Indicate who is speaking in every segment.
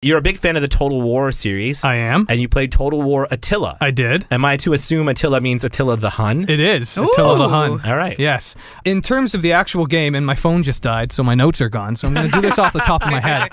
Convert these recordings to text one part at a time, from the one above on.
Speaker 1: You're a big fan of the Total War series.
Speaker 2: I am.
Speaker 1: And you played Total War Attila.
Speaker 2: I did.
Speaker 1: Am I to assume Attila means Attila the Hun?
Speaker 2: It is.
Speaker 3: Ooh.
Speaker 2: Attila the Hun.
Speaker 1: All right.
Speaker 2: Yes. In terms of the actual game, and my phone just died, so my notes are gone, so I'm going to do this off the top of my head.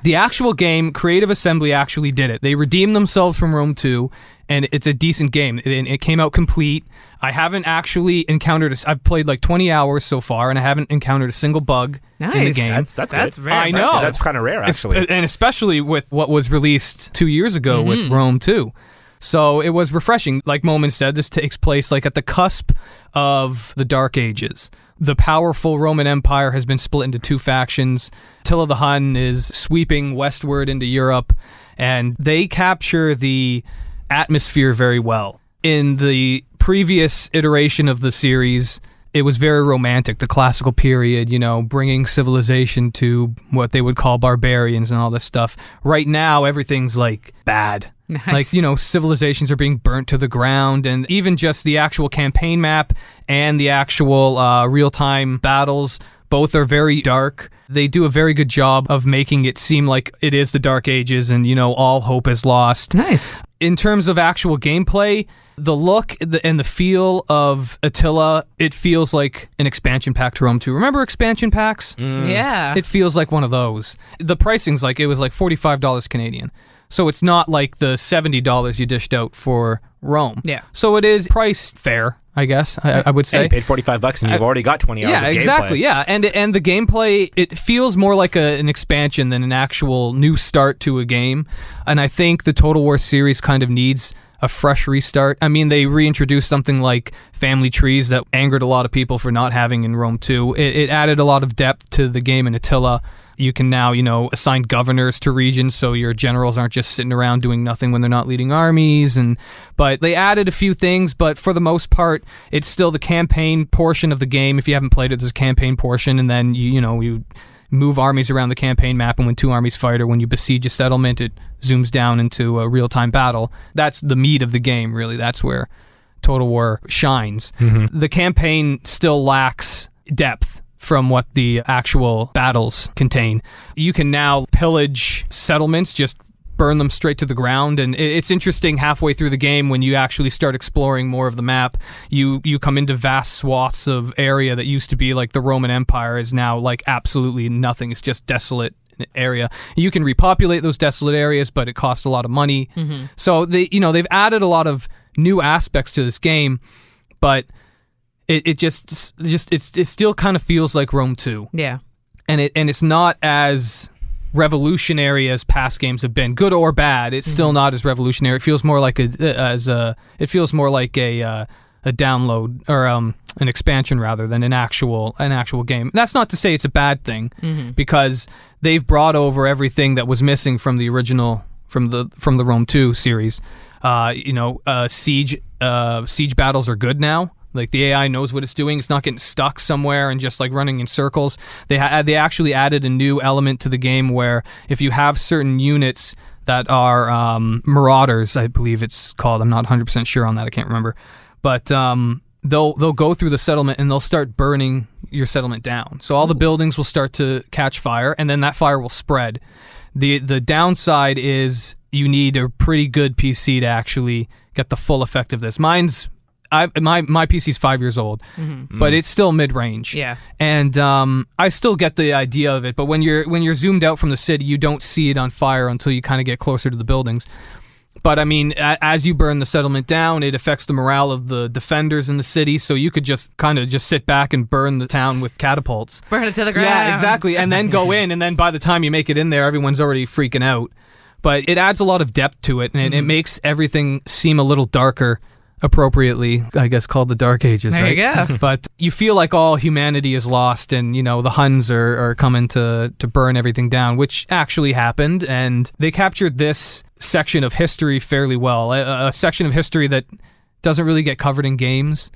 Speaker 2: The actual game, Creative Assembly actually did it. They redeemed themselves from Rome 2, and it's a decent game. It came out complete. I haven't actually encountered I've played like 20 hours so far, and I haven't encountered a single bug in the
Speaker 3: Nice.
Speaker 2: game.
Speaker 1: That's good.
Speaker 3: very
Speaker 2: I
Speaker 3: impressive.
Speaker 2: know.
Speaker 1: That's kind of rare, actually.
Speaker 2: And especially with what was released 2 years ago with Rome 2. So it was refreshing. Like Momin said, this takes place like at the cusp of the Dark Ages. The powerful Roman Empire has been split into two factions. Attila the Hun is sweeping westward into Europe, and they capture the atmosphere very well. In the previous iteration of the series, it was very romantic, the classical period, bringing civilization to what they would call barbarians and all this stuff. Right now, everything's like bad.
Speaker 3: Nice.
Speaker 2: Like, civilizations are being burnt to the ground, and even just the actual campaign map and the actual real-time battles, both are very dark. They do a very good job of making it seem like it is the Dark Ages and, all hope is lost.
Speaker 3: Nice.
Speaker 2: In terms of actual gameplay, the look and the feel of Attila, it feels like an expansion pack to Rome 2. Remember expansion packs?
Speaker 3: Yeah.
Speaker 2: It feels like one of those. The pricing's it was like $45 Canadian. So it's not like the $70 you dished out for Rome.
Speaker 3: Yeah.
Speaker 2: So it is priced fair, I guess, I would say.
Speaker 1: And you paid $45 and you've already got 20 hours of gameplay.
Speaker 2: Yeah, exactly. Yeah, and the gameplay, it feels more like an expansion than an actual new start to a game. And I think the Total War series kind of needs a fresh restart. I mean, they reintroduced something like family trees that angered a lot of people for not having in Rome 2. It added a lot of depth to the game in Attila. You can now, assign governors to regions, so your generals aren't just sitting around doing nothing when they're not leading armies. But they added a few things, but for the most part, it's still the campaign portion of the game. If you haven't played it, there's a campaign portion, and then you move armies around the campaign map, and when two armies fight or when you besiege a settlement, it zooms down into a real-time battle. That's the meat of the game, really. That's where Total War shines. Mm-hmm. The campaign still lacks depth from what the actual battles contain. You can now pillage settlements, just burn them straight to the ground, and it's interesting halfway through the game when you actually start exploring more of the map. You come into vast swaths of area that used to be like the Roman Empire is now like absolutely nothing. It's just desolate area. You can repopulate those desolate areas, but it costs a lot of money. Mm-hmm. So they've added a lot of new aspects to this game, but it still kind of feels like Rome 2. Yeah. And it's not as revolutionary as past games have been, good or bad. It's still not as revolutionary. It feels more like a download or an expansion rather than an actual game. That's not to say it's a bad thing, because they've brought over everything that was missing from the original from the Rome 2 series. Siege battles are good now. Like, the AI knows what it's doing. It's not getting stuck somewhere and just, like, running in circles. They actually added a new element to the game where if you have certain units that are marauders, I believe it's called. I'm not 100% sure on that. I can't remember. But they'll go through the settlement and they'll start burning your settlement down. So all the buildings will start to catch fire, and then that fire will spread. The downside is you need a pretty good PC to actually get the full effect of this. My PC's 5 years old, but it's still mid-range. Yeah, and I still get the idea of it. But when you're zoomed out from the city, you don't see it on fire until you kind of get closer to the buildings. But I mean, as you burn the settlement down, it affects the morale of the defenders in the city. So you could just sit back and burn the town with catapults.
Speaker 3: Burn it to the ground.
Speaker 2: Yeah, exactly. And then go in, and then by the time you make it in there, everyone's already freaking out. But it adds a lot of depth to it, and it makes everything seem a little darker. Appropriately, I guess, called the Dark Ages,
Speaker 3: there
Speaker 2: right?
Speaker 3: You go.
Speaker 2: But you feel like all humanity is lost, and the Huns are coming to burn everything down, which actually happened, and they captured this section of history fairly well. A section of history that doesn't really get covered in games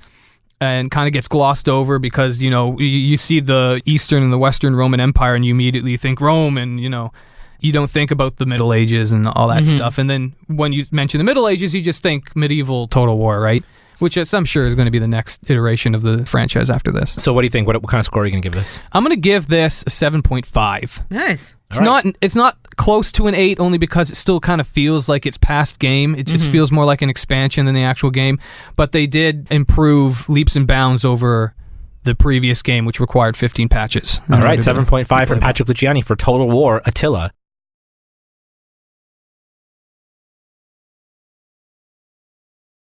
Speaker 2: and kind of gets glossed over because you see the Eastern and the Western Roman Empire and you immediately think Rome, and you don't think about the Middle Ages and all that stuff. And then when you mention the Middle Ages, you just think medieval Total War, right? which I'm sure is going to be the next iteration of the franchise after this.
Speaker 1: So what do you think? What kind of score are you going to give this?
Speaker 2: I'm going to give this a 7.5.
Speaker 3: Nice.
Speaker 2: It's not close to an 8 only because it still kind of feels like it's past game. It just feels more like an expansion than the actual game. But they did improve leaps and bounds over the previous game, which required 15 patches.
Speaker 1: All right, 7.5 from Patrick Luciani for Total War Attila.